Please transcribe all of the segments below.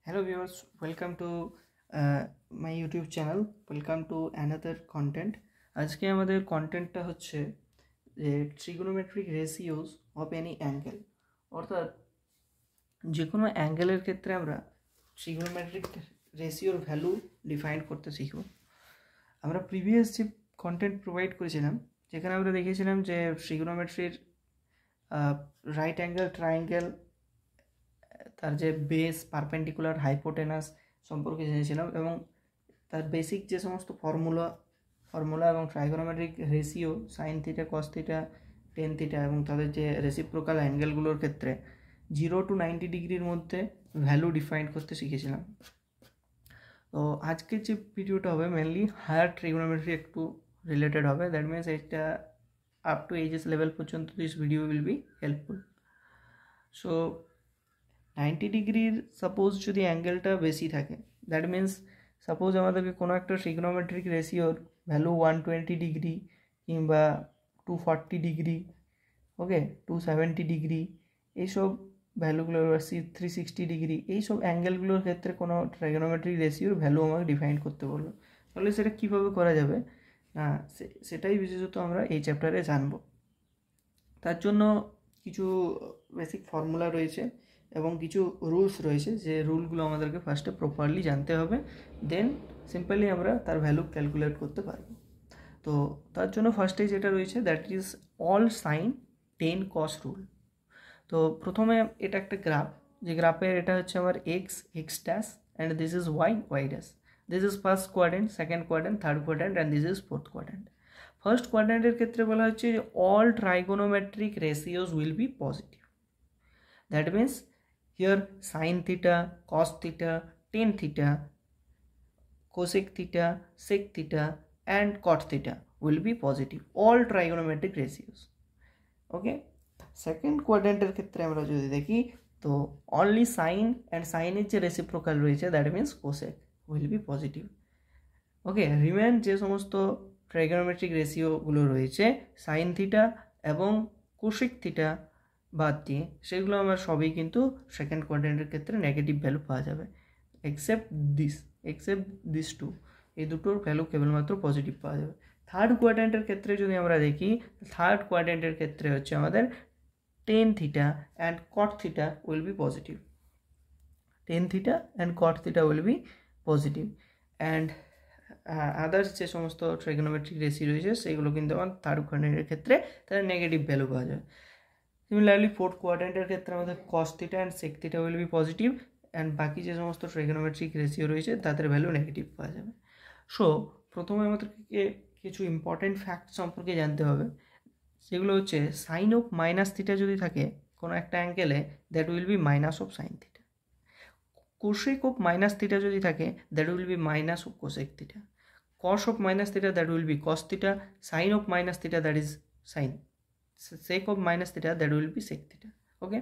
Hello viewers, welcome to my YouTube channel. Welcome to another content. আজকে আমাদের কন্টেন্টটা হচ্ছে যে trigonometric ratios of any angle, অর্থাৎ যে কোনো অ্যাঙ্গেলের ক্ষেত্রে আমরা ট্রিগোনোমেট্রিক রেশিওর ভ্যালু ডিফাইন করতে শিখব। আমরা প্রিভিয়াস যে কন্টেন্ট প্রোভাইড করেছিলাম যেখানে আমরা দেখেছিলাম যে ট্রিগোনোমেট্রির রাইট অ্যাঙ্গেল ট্রায়াঙ্গেল, তার যে বেস, পারপেন্ডিকুলার, হাইপোটেনাস সম্পর্কে জেনেছিলাম এবং তার বেসিক যে সমস্ত ফর্মুলা এবং trigonometric ratio sine theta, cos theta, tan theta এবং তাদের যে রেসিপ্রোকাল অ্যাঙ্গেলগুলোর ক্ষেত্রে 0 to 90 ডিগ্রির মধ্যে ভ্যালু ডিফাইন করতে শিখেছিলাম। তো আজকের যে ভিডিওটা হবে মেনলি হায়ার ট্রিগোনোমেট্রি একটু রিলেটেড হবে। দ্যাট মিনস এটা আপ টু এইচএস লেভেল পর্যন্ত this video will be helpful. So 90 ডিগ্রির সাপোজ যদি অ্যাঙ্গেলটা বেশি থাকে, দ্যাট মিন্স সাপোজ আমাদেরকে কোনো একটা ট্রিগোনোমেট্রিক রেশিওর ভ্যালু 120 ডিগ্রি কিংবা 240 ডিগ্রি, ওকে 270 ডিগ্রি, এইসব ভ্যালুগুলো 360 ডিগ্রি, এইসব অ্যাঙ্গেলগুলোর ক্ষেত্রে কোনো ট্রিগোনোমেট্রিক রেশিওর ভ্যালু আমাকে ডিফাইন করতে বললো। তাহলে সেটা কীভাবে করা যাবে না, সেটাই বিশেষত আমরা এই চ্যাপ্টারে জানবো। তার জন্য কিছু বেসিক ফর্মুলা রয়েছে এবং কিছু রুলস রয়েছে, যে রুলগুলো আমাদেরকে ফার্স্টে প্রপারলি জানতে হবে, দেন সিম্পলি আমরা তার ভ্যালু ক্যালকুলেট করতে পারবো। তো তার জন্য ফার্স্টে যেটা রয়েছে that is all sine tan cos rule. তো প্রথমে এটা একটা গ্রাফ, যে গ্রাফের এটা হচ্ছে আমার x dash and this is y dash. This is first quadrant, second quadrant, third quadrant and this is fourth quadrant. First কোয়াড্রেন্টের ক্ষেত্রে বলা হচ্ছে যে all trigonometric ratios will be positive. That means here sin theta, cos theta, tan theta, cosec theta, sec theta and cot theta will be positive, all trigonometric ratios. Okay, second quadrant এর ক্ষেত্রে আমরা যদি দেখি তো only sin and sin এর যে reciprocal রয়েছে that means cosec will be positive. Okay, remain যে সমস্ত ট্রাইগোনোমেট্রিক রেশিওগুলো রয়েছে sin theta এবং cosec theta বাদ দিয়ে সেগুলো আমার সবই কিন্তু সেকেন্ড কোয়াড্রেন্টের ক্ষেত্রে নেগেটিভ ভ্যালু পাওয়া যাবে, এক্সেপ্ট দিস টু, এই দুটোর ভ্যালু কেবলমাত্র পজিটিভ পাওয়া যাবে। থার্ড কোয়াড্রেন্টের ক্ষেত্রে যদি আমরা দেখি, থার্ড কোয়াড্রেন্টের ক্ষেত্রে হচ্ছে আমাদের tan theta and caught theta will be positive, tan theta and caught theta will be positive and others যে সমস্ত ট্রাইগোনোমেট্রিক রেশিও রয়েছে সেগুলো কিন্তু আমার থার্ড কোয়াড্রেন্টের ক্ষেত্রে তাদের নেগেটিভ ভ্যালু পাওয়া যাবে। সিমিলারলি ফোর্থ কোয়াড্রেন্টের ক্ষেত্রে আমাদের cos theta and sec theta will be positive and বাকি যে সমস্ত ট্রাইগোনোমেট্রিক রেশিও রয়েছে তাদের ভ্যালু নেগেটিভ পাওয়া যাবে। সো প্রথমে আমাদেরকে কিছু ইম্পর্টেন্ট ফ্যাক্ট সম্পর্কে জানতে হবে, সেগুলো হচ্ছে সাইন অফ মাইনাস থিটা যদি থাকে কোনো একটা অ্যাঙ্গেলে that will be minus of sine theta, cosec of minus theta যদি থাকে that will be minus of cosec theta, cos of minus theta that will be cos theta, sine of minus theta that is sine, sec of minus theta that will be sec theta. Okay,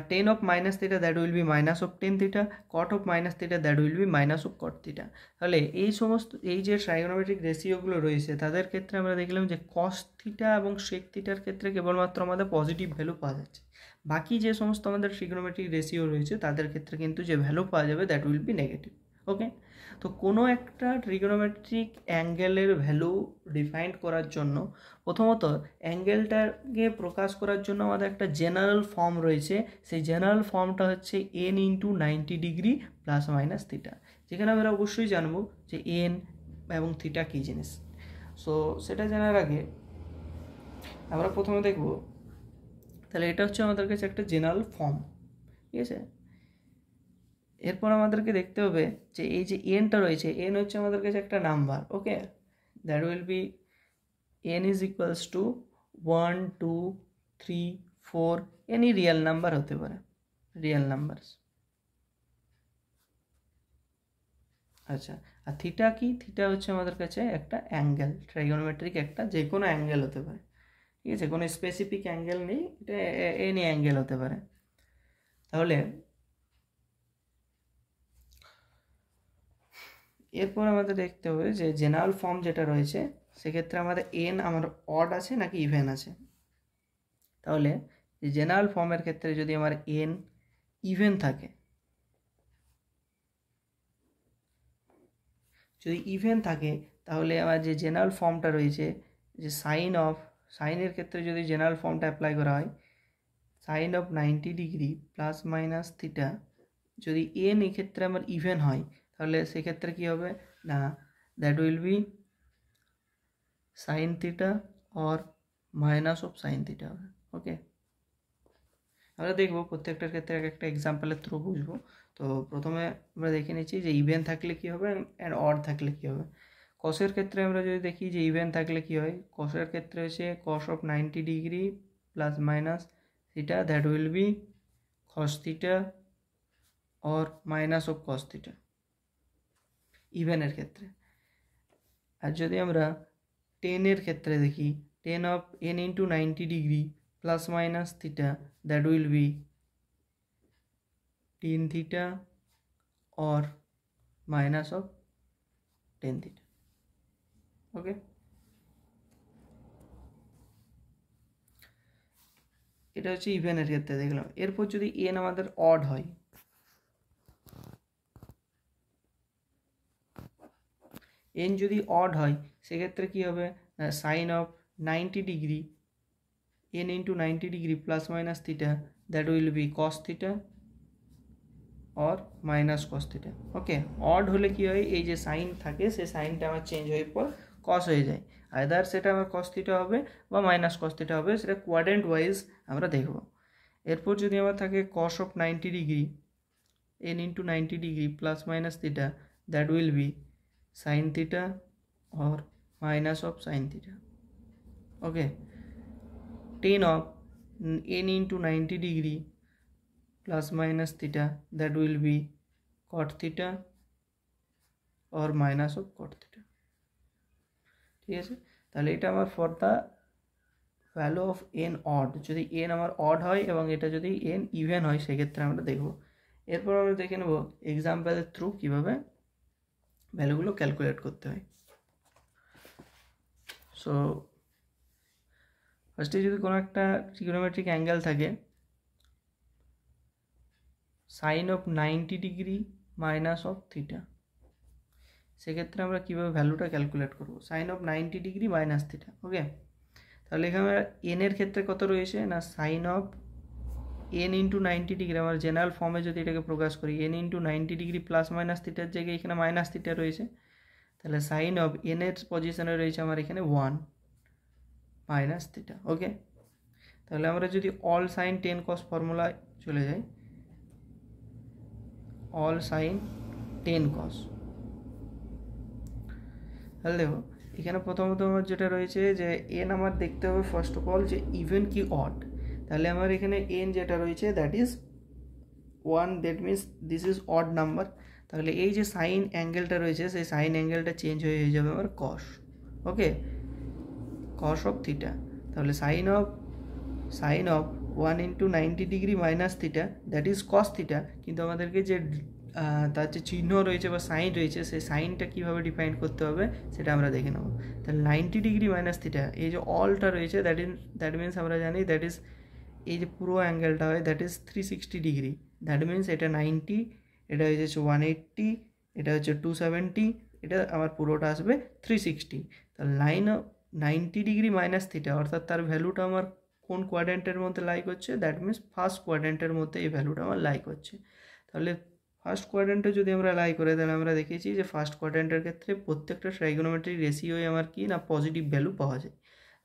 tan of minus theta that will be minus of tan theta, cot of minus theta that will be minus of cot theta. তাহলে এই সমস্ত এই যে trigonometric রেশিওগুলো রয়েছে তাদের ক্ষেত্রে আমরা দেখলাম যে cos থিটা এবং sec থিটার ক্ষেত্রে কেবলমাত্র আমাদের পজিটিভ ভ্যালু পাওয়া যাচ্ছে, বাকি যে সমস্ত আমাদের ট্রিগোনোমেট্রিক রেশিও রয়েছে তাদের ক্ষেত্রে কিন্তু যে ভ্যালু পাওয়া যাবে দ্যাট উইল বি নেগেটিভ। ওকে, তো কোনো একটা ট্রিগোনোমেট্রিক অ্যাঙ্গেলের ভ্যালু ডিফাইন করার জন্য প্রথমত অ্যাঙ্গেলটাকে প্রকাশ করার জন্য আমাদের একটা জেনারেল ফর্ম রয়েছে, সেই জেনারেল ফর্মটা হচ্ছে n into 90 degree plus minus theta, যেখানে আমরা অবশ্যই জানবো যে n এবং থিটা কী জিনিস। সো সেটা জানার আগে আমরা প্রথমে দেখব, তাহলে এটা হচ্ছে আমাদের কাছে একটা জেনারেল ফর্ম, ঠিক আছে। এরপর আমাদেরকে দেখতে হবে যে এই যে এনটা রয়েছে, এন হচ্ছে আমাদের কাছে একটা number. Okay, that will B N is equals two 1 2 3 4, any real number হতে পারে, রিয়েল নাম্বারস। আচ্ছা, আর থিটা কি? থিটা হচ্ছে আমাদের কাছে একটা অ্যাঙ্গেল, ট্রাইগোনোমেট্রিক একটা যে কোনো অ্যাঙ্গেল হতে পারে, ঠিক আছে, কোনো স্পেসিফিক অ্যাঙ্গেল নেই, এটা এনি অ্যাঙ্গেল হতে পারে। তাহলে এরপর আমাদের দেখতে হবে যে জেনারেল ফর্ম যেটা রয়েছে সেক্ষেত্রে আমাদের এন আমার অড আছে নাকি ইভেন আছে। তাহলে জেনারেল ফর্মের ক্ষেত্রে যদি আমার এন ইভেন থাকে যদি ইভেন থাকে তাহলে আমার যে জেনারেল ফর্মটা রয়েছে, যে সাইনের ক্ষেত্রে যদি জেনারেল ফর্মটা অ্যাপ্লাই করা হয়, sine of 90 degree plus minus theta, যদি এন এক্ষেত্রে আমার ইভেন হয় তাহলে সেক্ষেত্রে কী হবে না, that will be sine theta or minus of sine theta হবে। ওকে, আমরা দেখবো প্রত্যেকটার ক্ষেত্রে এক একটা এক্সাম্পলের থ্রু বুঝবো। তো প্রথমে আমরা দেখে নিচ্ছি যে ইভেন থাকলে কী হবে অ্যান্ড অড থাকলে কী হবে। কসের ক্ষেত্রে আমরা যদি দেখি যে ইভেন থাকলে কী হয়, কসের ক্ষেত্রে হচ্ছে cos of 90 degree plus minus theta, that will be cos theta or minus of cos theta ইভেনের ক্ষেত্রে। আর যদি আমরা টেনের ক্ষেত্রে দেখি, tan of n into 90 degree plus minus theta, that will be tan theta or minus of tan theta. Okay, এটা হচ্ছে ইভেনের ক্ষেত্রে দেখলাম। এরপর যদি এন আমাদের অড হয়, এন যদি অড হয় সেক্ষেত্রে কী হবে, sine of 90 degree n into 90 degree plus minus theta, that will be cos theta or minus cos theta. Okay, odd হলে কী হয়, এই যে সাইন থাকে সেই সাইনটা আমার চেঞ্জ হয়ে পর কস হয়ে যায়, আইদার সেটা আমার কস থিটা হবে বা মাইনাস কস থিটা হবে, সেটা কোয়াড্রেন্ট ওয়াইজ আমরা দেখব। এরপর যদি আমার থাকে কস of 90 degree n into 90 degree plus minus theta, that will be sine theta or minus of sine theta. Okay, ten of n into 90 degree plus minus theta, that will be cot theta or minus of cot theta। ঠিক আছে, তাহলে এটা আমার for the value of N odd, যদি N আমার odd হয় এবং এটা যদি এন ইভেন হয় সেক্ষেত্রে আমরা দেখব। এরপর আমরা দেখে নেব এক্সাম্পলের থ্রু কীভাবে ভ্যালুগুলো ক্যালকুলেট করতে হয়। সো ফার্স্টে যদি কোনো একটা ট্রিগোনোমেট্রিক অ্যাঙ্গেল থাকে, sine of 90 degree minus of theta, সেক্ষেত্রে আমরা কীভাবে ভ্যালুটা ক্যালকুলেট করব, sine of 90 degree minus theta. Okay, তাহলে এখানে এনের ক্ষেত্রে কত রয়েছে না, sine of n into 90 degree, আমার জেনারেল ফর্মে যদি এটাকে প্রকাশ করি, n into 90 degree plus minus থিটার জায়গায় এখানে মাইনাস থিটা রয়েছে, তাহলে সাইন অফ এনের পজিশনে রয়েছে আমার এখানে 1 মাইনাস থিটা। ওকে, তাহলে আমরা যদি অল সাইন 10 কস ফর্মুলায় চলে যাই, অল সাইন 10 কস, তাহলে দেখো এখানে প্রথমত আমার যেটা রয়েছে যে এন আমার দেখতে হবে ফার্স্ট অফ অল যে ইভেন কি অড, তাহলে আমার এখানে এন যেটা রয়েছে that is 1, that means this is odd number, তাহলে এই যে সাইন অ্যাঙ্গেলটা রয়েছে সেই সাইন অ্যাঙ্গেলটা চেঞ্জ হয়ে যাবে আমার cos. Okay, cos of theta, তাহলে sine of 1 into 90 degree minus theta, that is cos theta, কিন্তু আমাদেরকে যে তার যে চিহ্ন রয়েছে বা সাইন রয়েছে সেই সাইনটা কীভাবে ডিফাইন করতে হবে সেটা আমরা দেখে নেব। তাহলে 90 ডিগ্রি মাইনাস থিটা, এই যে অলটা রয়েছে দ্যাট মিনস আমরা জানি দ্যাট ইজ এই যে পুরো অ্যাঙ্গেলটা হয় that is 360 degree, that means এটা 90, এটা হচ্ছে 180, এটা হচ্ছে 270, এটা আমার পুরোটা আসবে 360। তাহলে 90 ডিগ্রি মাইনাস থিটা অর্থাৎ তার ভ্যালুটা আমার কোন কোয়াড্রেন্টের মধ্যে লাই করছে, দ্যাট মিনস ফার্স্ট কোয়াড্রেন্টের মধ্যে এই ভ্যালুটা আমার লাই করছে। তাহলে ফার্স্ট কোয়াড্রেন্টে যদি আমরা লাই করে, তাহলে আমরা দেখেছি যে ফার্স্ট কোয়াড্রেন্টের ক্ষেত্রে প্রত্যেকটা ট্রাইগোনোমেট্রিক রেশিওয়ে আমার কি না পজিটিভ ভ্যালু পাওয়া যায়।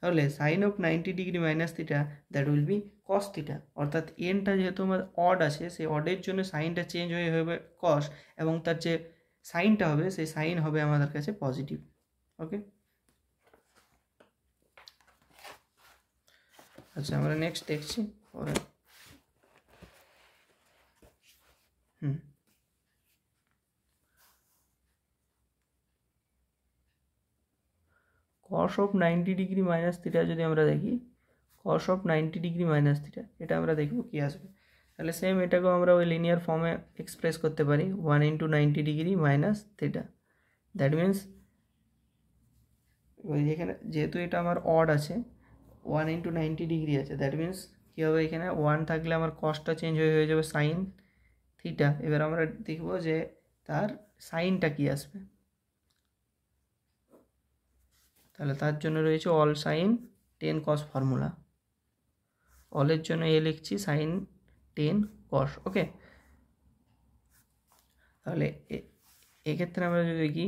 তাহলে sine of 90 degree minus theta, that will be cos theta, অর্থাৎ এনটা যেহেতু আমার অড আছে সেই অডের জন্য সাইনটা চেঞ্জ হয়ে হবে কস, এবং তার যে সাইনটা হবে সেই সাইন হবে আমাদের কাছে পজিটিভ। ওকে, আচ্ছা আমরা নেক্সট দেখছি পরে। কস অফ 90 ডিগ্রি মাইনাস থিটা যদি আমরা দেখি, কস অফ 90 ডিগ্রি মাইনাস থিটা, এটা আমরা দেখব কী আসবে। তাহলে সেম এটাকেও আমরা ওই লিনিয়ার ফর্মে এক্সপ্রেস করতে পারি, 1 into 90 degree minus theta, that means ওই যেখানে যেহেতু এটা আমার অড আছে 1 ইন্টু 90 ডিগ্রি আছে, দ্যাট মিনস কী হবে, এখানে 1 থাকলে আমার কসটা চেঞ্জ হয়ে যাবে সাইন থিটা। এবার আমরা দেখব যে তার সাইনটা কী আসবে, তাহলে তার জন্য রয়েছে অল সাইন 10 cos ফর্মুলা, অলের জন্য এ লিখছি সাইন 10 cos। ওকে, তাহলে এক্ষেত্রে আমরা যদি দেখি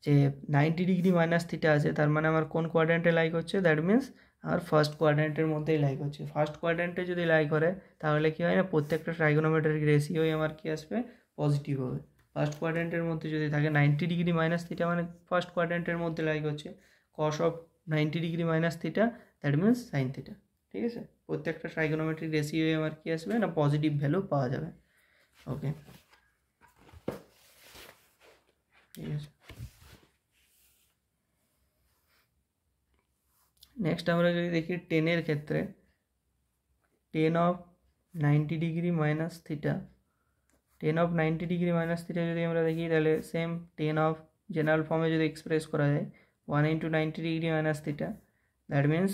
যে 90 ডিগ্রি মাইনাস থিটা আছে, তার মানে আমার কোন কোয়াড্র্যান্টে লাইক হচ্ছে, দ্যাট মিন্স আমার ফার্স্ট কোয়াড্র্যান্টের মধ্যেই লাইক হচ্ছে। ফার্স্ট কোয়াড্র্যান্টে যদি লাইক করে তাহলে কী হয় না, প্রত্যেকটা ট্রাইগোনোমেট্রিক রেশিওই আমার কী আসবে, পজিটিভ হবে। ফার্স্ট কোয়াড্র্যান্টের মধ্যে যদি থাকে 90 ডিগ্রি মাইনাস থিটা মানে ফার্স্ট কোয়াড্র্যান্টের মধ্যে লাইক হচ্ছে, cos of 90 degree minus theta that means sine theta. ঠিক আছে, প্রত্যেকটা ট্রাইগোনোমেট্রিক রেশিওই আমার কী আসবে না, পজিটিভ ভ্যালু পাওয়া যাবে। ওকে, ঠিক আছে। নেক্সট আমরা যদি দেখি 10-এর ক্ষেত্রে 10 of 90 degree minus theta, 10 of 90 degree minus theta যদি আমরা দেখি তাহলে সেম 10 অফ জেনারেল ফর্মে যদি এক্সপ্রেস করা যায় 1 into 90 degree minus theta, that means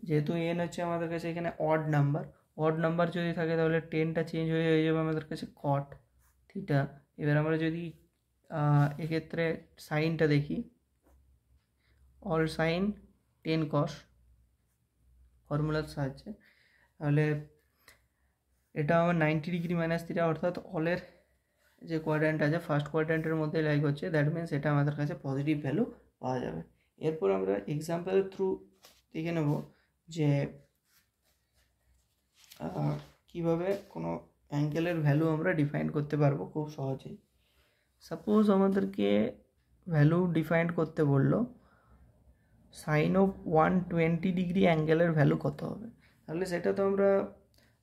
যেহেতু এন হচ্ছে আমাদের কাছে এখানে অড নাম্বার যদি থাকে তাহলে 10টা চেঞ্জ হয়ে যাবে আমাদের কাছে কট থিটা। এবার আমরা যদি এক্ষেত্রে সাইনটা দেখি, অল সাইন 10 cos ফর্মুলার সাহায্যে, তাহলে এটা আমার 90 ডিগ্রি মাইনাস থিটা, অর্থাৎ অলের যে কোয়াড্র্যান্ট আছে ফার্স্ট কোয়াড্র্যান্টের মধ্যে লাইক হচ্ছে, দ্যাট মিন্স এটা আমাদের কাছে পজিটিভ ভ্যালু পাওয়া যাবে। এরপর আমরা এক্সাম্পলের থ্রু দেখে নেব যে কিভাবে কোনো অ্যাঙ্গেলের ভ্যালু আমরা ডিফাইন করতে পারবো খুব সহজেই। সাপোজ আমাদেরকে ভ্যালু ডিফাইন করতে বললো সাইন অফ 120 ডিগ্রি অ্যাঙ্গেলের ভ্যালু কত হবে, তাহলে সেটা তো আমরা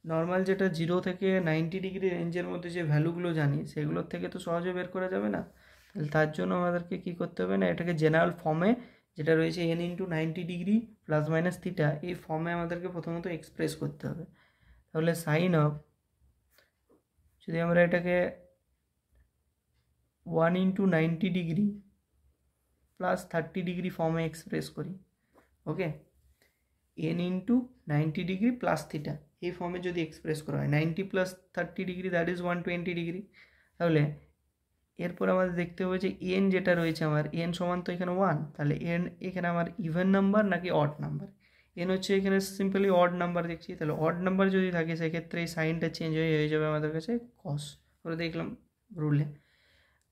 নর্মাল যেটা 0 থেকে 90 ডিগ্রি রেঞ্জের মধ্যে যে ভ্যালুগুলো জানি সেগুলোর থেকে তো সহজে বের করা যাবে না। তাহলে তার জন্য আমাদেরকে কী করতে হবে না, এটাকে জেনারেল ফর্মে যেটা রয়েছে n into 90 degree plus minus theta, এই ফর্মে আমাদেরকে প্রথমত এক্সপ্রেস করতে হবে। তাহলে সাইন অফ, যদি আমরা এটাকে 1 ইন্টু 90 ডিগ্রি প্লাস 30 ডিগ্রি ফর্মে এক্সপ্রেস করি, ওকে, n into 90 degree plus theta এই ফর্মে যদি এক্সপ্রেস করা হয় 90 plus 30 degree that is 120 degree, তাহলে এরপর আমাদের দেখতে হবে যে n যেটা রয়েছে আমার n সমান তো এখানে 1, তাহলে n এখানে আমার ইভেন নাম্বার নাকি অড নাম্বার, n হচ্ছে এখানে সিম্পলি অড নাম্বার দেখছি, তাহলে অড নাম্বার যদি থাকে সেক্ষেত্রে এই সাইনটা চেঞ্জ হয়ে যাবে আমাদের কাছে কস, আমরা দেখলাম রুলে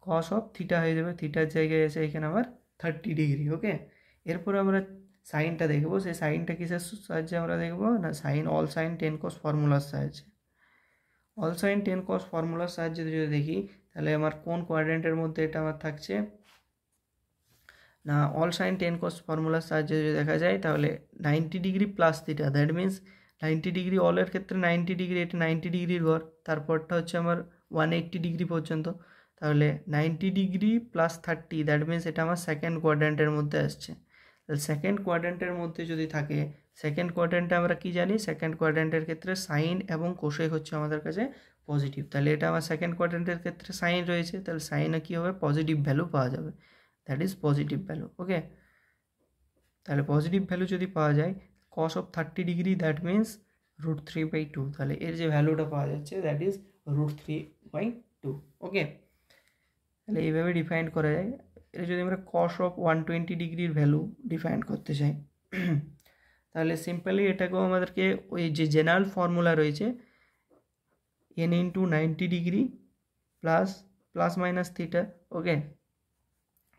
কস অফ থিটা হয়ে যাবে, থিটার জায়গায় এসে এখানে আমার 30 ডিগ্রি। ওকে, এরপর আমরা সাইনটা দেখবো, সেই সাইনটা কিসের সাহায্যে আমরা দেখবো না, সাইন অল সাইন 10 cos ফর্মুলার সাহায্যে। অল সাইন 10 cos ফর্মুলার সাহায্যে যদি দেখি তাহলে আমার কোন কোয়াড্র্যান্টের মধ্যে এটা আমার থাকছে না, অল সাইন 10 cos ফর্মুলার সাহায্যে যদি দেখা যায় তাহলে 90 degree plus theta, that means 90 degree অলের ক্ষেত্রে 90 ডিগ্রি, এটা 90 ডিগ্রির ঘর, তারপরটা হচ্ছে আমার 180 ডিগ্রি পর্যন্ত, তাহলে 90 ডিগ্রি প্লাস 30 দ্যাট মিন্স এটা আমার সেকেন্ড কোয়াড্র্যান্টের মধ্যে আসছে। তাহলে সেকেন্ড কোয়াড্র্যান্টের মধ্যে যদি থাকে, সেকেন্ড কোয়াড্র্যান্টে আমরা কি জানি, সেকেন্ড কোয়াড্র্যান্টের ক্ষেত্রে সাইন এবং কোসেক হচ্ছে আমাদের কাছে পজিটিভ, তাহলে এটা আমার সেকেন্ড কোয়াড্র্যান্টের ক্ষেত্রে সাইন রয়েছে, তাহলে সাইনে কী হবে, পজিটিভ ভ্যালু পাওয়া যাবে, দ্যাট ইজ পজিটিভ ভ্যালু। ওকে, তাহলে পজিটিভ ভ্যালু যদি পাওয়া যায় cos of 30 degree that means √3/2, তাহলে এর যে ভ্যালুটা পাওয়া যাচ্ছে দ্যাট ইজ √3/2। ওকে, তাহলে এইভাবে ডিফাইন করা যায়। এটা যদি আমরা কস অফ 120 ডিগ্রির ভ্যালু ডিফাইন করতে চাই তাহলে সিম্পলি এটাকেও আমাদেরকে ওই যে জেনারেল ফর্মুলা রয়েছে n into 90 degree plus minus theta, okay,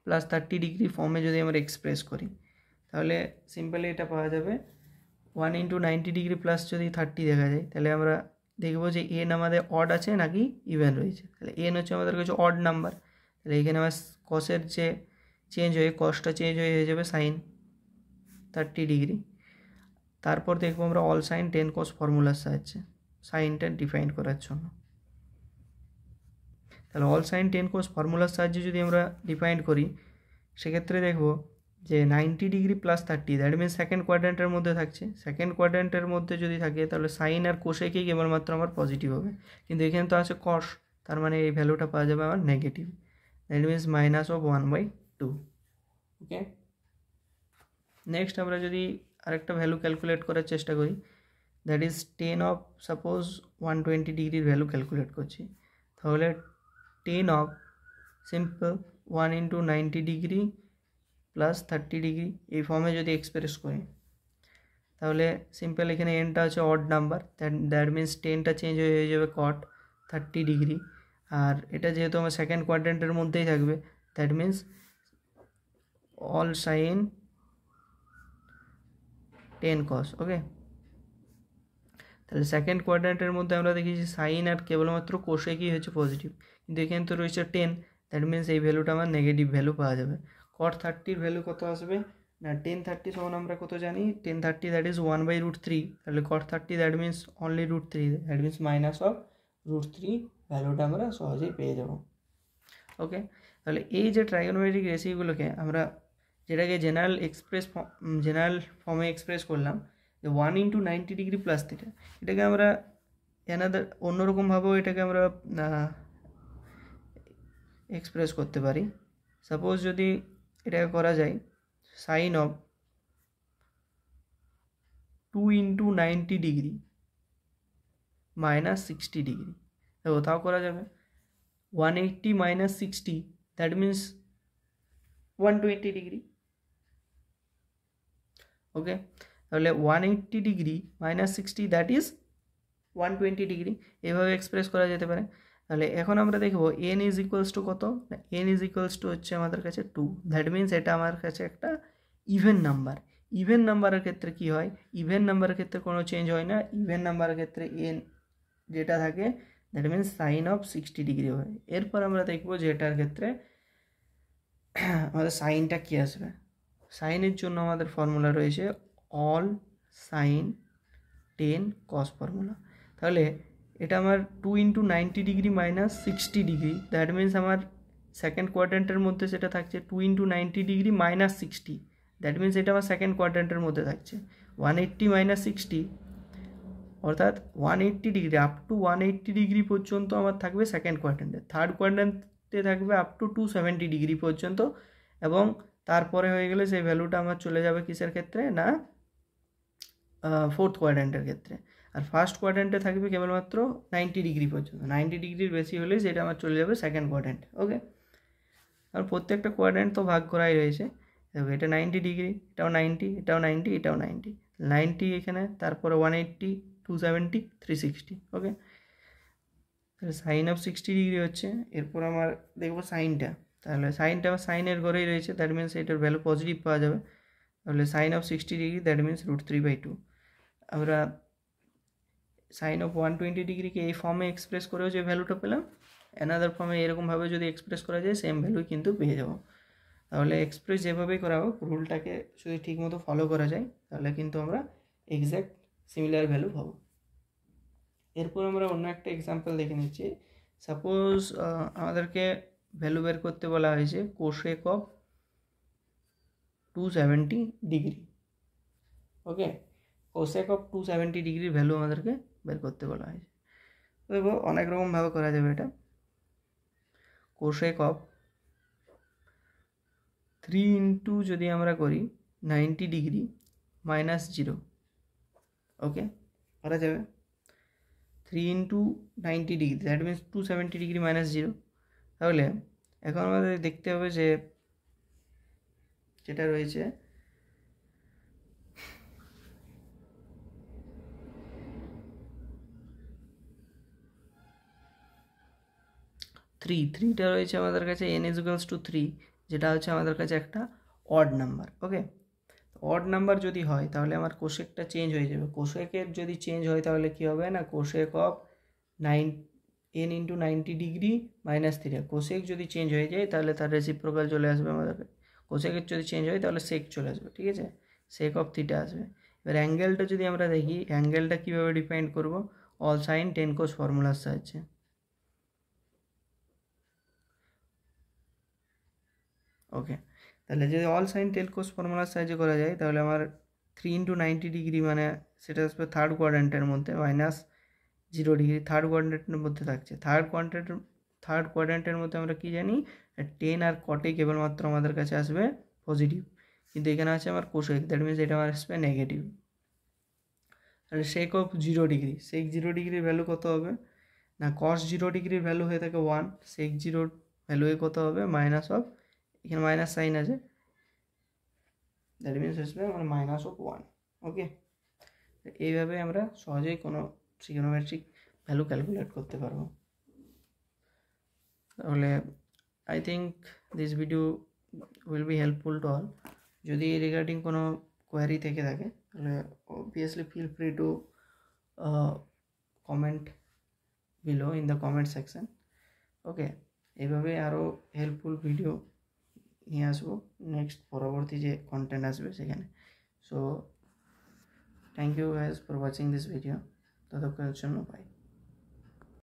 plus 30 degree ফর্মে যদি আমরা এক্সপ্রেস করি তাহলে সিম্পলি এটা পাওয়া যাবে 1 ইন্টু 90 ডিগ্রি প্লাস যদি 30 দেখা যায় তাহলে আমরা দেখবো যে n আমাদের অড আছে নাকি ইভেন রয়েছে, তাহলে n হচ্ছে আমাদের কাছে অড নাম্বার, তাহলে এখানে আমার কসের যে চেঞ্জ হয়ে কসটা চেঞ্জ হয়ে যাবে সাইন 30 ডিগ্রি। তারপর দেখবো আমরা অল সাইন 10 cos ফর্মুলার সাহায্যে সাইনটা ডিফাইন করার জন্য, তাহলে অল সাইন 10 cos ফর্মুলার সাহায্যে যদি আমরা ডিফাইন করি সেক্ষেত্রে দেখবো যে 90 degree plus 30 that means second কোয়াড্র্যান্টের মধ্যে থাকছে, সেকেন্ড কোয়াড্র্যান্টের মধ্যে যদি থাকে তাহলে সাইন আর কোসেকেই কেবলমাত্র আমার পজিটিভ হবে, কিন্তু এখানে তো আছে কস, তার মানে এই ভ্যালুটা পাওয়া যাবে আমার negative, that means -1/2। Okay, next আমরা যদি আরেকটা ভ্যালু ক্যালকুলেট করার চেষ্টা করি দ্যাট ইজ 10 অফ সাপোজ 120 ডিগ্রির ভ্যালু ক্যালকুলেট করছি, তাহলে 10 of simple 1 into 90 degree plus 30 degree এই ফর্মে যদি এক্সপ্রেস করি তাহলে সিম্পল এখানে এনটা হচ্ছে অড নাম্বার, দ্যাট মিনস 10টা চেঞ্জ হয়ে যাবে কট 30 ডিগ্রি, আর এটা যেহেতু আমার সেকেন্ড কোয়াড্রেন্টের মধ্যেই থাকবে দ্যাট মিনস অল সাইন 10 কস। ওকে, তাহলে সেকেন্ড কোয়াড্রেন্টের মধ্যে আমরা দেখেছি সাইন আর কেবলমাত্র কোসেকই হচ্ছে পজিটিভ, কিন্তু এখানে তো রয়েছে 10, দ্যাট মিনস এই ভ্যালুটা আমার নেগেটিভ ভ্যালু পাওয়া যাবে। কট 30-র ভ্যালু কত আসবে না 1030 সমান আমরা কত জানি 1030 দ্যাট ইজ 1/√3, তাহলে কট 30 that means only √3, that means minus of √3 ভ্যালুটা আমরা সহজেই পেয়ে যাব। ওকে, তাহলে এই যে ট্রাইগোনোমেট্রিক রেশিওগুলোকে আমরা যেটাকে জেনারেল ফর্মে এক্সপ্রেস করলাম যে 1 ইন্টু 90 ডিগ্রি প্লাস থিটা, এটাকে আমরা অন্যরকমভাবেও এটাকে আমরা এক্সপ্রেস করতে পারি। সাপোজ যদি এটাকে করা যায় sine of 2 into 90 degree minus 60 degree, দেখো তাও করা যাবে। 180 মাইনাস 60 দ্যাট মিনস 120 ডিগ্রি। ওকে, তাহলে 180 degree minus 60 that is 120 degree, এভাবে এক্সপ্রেস করা যেতে পারে। তাহলে এখন আমরা দেখবো এন ইজ ইকুয়ালস টু কত, এন ইজ ইকুয়ালস টু হচ্ছে আমাদের কাছে 2, দ্যাট মিনস এটা আমার কাছে একটা ইভেন নাম্বার। ইভেন নাম্বারের ক্ষেত্রে কি হয়, ইভেন নাম্বারের ক্ষেত্রে কোনো চেঞ্জ হয় না, ইভেন নাম্বারের ক্ষেত্রে এন যেটা থাকে that means sign of 60 degree হয়। এরপর আমরা দেখবো যে এটার ক্ষেত্রে আমাদের সাইনটা কী আসবে। সাইনের জন্য আমাদের ফর্মুলা রয়েছে অল সাইন 10 কস ফর্মুলা। তাহলে এটা আমার 2 into 90 degree minus 60 degree, that means আমার সেকেন্ড কোয়াড্রেন্টের মধ্যে সেটা থাকছে 2 into 90 degree minus 60, that means এটা আমার সেকেন্ড কোয়াড্রেন্টের মধ্যে থাকছে 180 মাইনাস 60, অর্থাৎ 180 ডিগ্রি আপ টু 180 ডিগ্রি পর্যন্ত আমার থাকবে সেকেন্ড কোয়াড্রেন্টে, থার্ড কোয়াড্রেন্টে থাকবে আপ টু 270 ডিগ্রি পর্যন্ত, এবং তারপরে হয়ে গেলে সেই ভ্যালুটা আমার চলে যাবে কিসের ক্ষেত্রে না ফোর্থ কোয়াড্রেন্টের ক্ষেত্রে, আর ফার্স্ট কোয়াড্রেন্টে থাকবে কেবলমাত্র 90 ডিগ্রি পর্যন্ত, 90 ডিগ্রির বেশি হলে সেটা আমার চলে যাবে সেকেন্ড কোয়াড্রেন্টে। ওকে, আর প্রত্যেকটা কোয়াড্রেন্ট তো ভাগ করাই রয়েছে, দেখো এটা 90 ডিগ্রি, এটাও 90, এটাও 90, এটাও 90, 90 এখানে, তারপরে 180, 270, 360। ওকে, তাহলে সাইন অফ 60 ডিগ্রি হচ্ছে, এরপর আমার দেখবো সাইনটা, তাহলে সাইনটা আমার সাইনের ঘরেই রয়েছে, দ্যাট মিনস এটার ভ্যালু পজিটিভ পাওয়া যাবে, তাহলে sine of 60 degree that means √3/2। আমরা সাইন অফ 120 ডিগ্রিকে এই ফর্মে এক্সপ্রেস করেও যে ভ্যালুটা পেলাম, অ্যানাদার ফর্মে এরকমভাবে যদি এক্সপ্রেস করা যায় সেম ভ্যালু কিন্তু পেয়ে যাব। তাহলে এক্সপ্রেস যেভাবেই করা হোক রুলটাকে যদি ঠিকমতো ফলো করা যায় তাহলে কিন্তু আমরা এক্স্যাক্ট সিমিলার ভ্যালু পাবো। এরপর আমরা অন্য একটা এক্সাম্পল দেখে নিচ্ছি। সাপোজ আমাদেরকে ভ্যালু বের করতে বলা হয়েছে cosec of 270 degree. Okay, cosec of 270 ডিগ্রির ভ্যালু আমাদেরকে বের করতে বলা হয়েছে। দেখো অনেক রকমভাবে করা যাবে এটা। কোসেক অফ 3 ইন্টু যদি আমরা করি 90 ডিগ্রি মাইনাস 0, ওকে করা যাবে। 3 into 90 degree that means 270 degree minus 0। তাহলে এখন আমাদের দেখতে হবে যে যেটা রয়েছে থ্রিটা রয়েছে আমাদের কাছে n = 3, যেটা হচ্ছে আমাদের কাছে একটা অড নাম্বার। ওকে, অড নাম্বার যদি হয় তাহলে আমার কোসেকটা চেঞ্জ হয়ে যাবে। কোসেকের যদি চেঞ্জ হয় তাহলে কি হবে না cosec of n into 90 degree minus 3, cosec যদি চেঞ্জ হয়ে যায় তাহলে তার রেসিপ্রোকাল চলে আসবে আমাদের। কোসেকের যদি চেঞ্জ হয় তাহলে সেক চলে আসবে, ঠিক আছে, সেক অফ থিটা আসবে। এবার অ্যাঙ্গেলটা যদি আমরা দেখি অ্যাঙ্গেলটা কীভাবে ডিফাইন করব, অল সাইন 10 cos ফর্মুলার সাহায্যে। ওকে, তাহলে যদি অল সাইন 10 cos ফর্মুলার সাহায্যে করা যায় তাহলে আমার 3 ইন্টু 90 ডিগ্রি মানে সেটা আসবে থার্ড কোয়াড্রেন্টের মধ্যে মাইনাস 0 ডিগ্রি, থার্ড কোয়াড্রেন্টের মধ্যে থাকছে। থার্ড কোয়াড্রেন্টের মধ্যে আমরা কি জানি 10 আর কটে কেবলমাত্র আমাদের কাছে আসবে পজিটিভ, কিন্তু এখানে আছে আমার কোসেক, দ্যাট মিনস এটা আমার আসবে নেগেটিভ। তাহলে সেক অফ 0 ডিগ্রি, সেক 0 ডিগ্রির ভ্যালু কত হবে না cos 0 ডিগ্রির ভ্যালু হয়ে থাকে 1, সেক 0 ভ্যালু কত হবে মাইনাস অফ এখানে মাইনাস সাইন আছে, দ্যাট মিনস আসবে আমার -1। ওকে, এইভাবে আমরা সহজেই কোনো ট্রিগোনোমেট্রিক ভ্যালু ক্যালকুলেট করতে পারবো। তাহলে I think this video will be helpful to all. যদি রিগার্ডিং কোনো কোয়ারি থেকে থাকে তাহলে obviously feel free to comment below in the comment section. Okay, এইভাবে আরও হেল্পফুল ভিডিও নিয়ে আসবো নেক্সট পরবর্তী যে কন্টেন্ট আসবে সেখানে। So thank you guys for watching this video. ততক্ষণের জন্য বাই।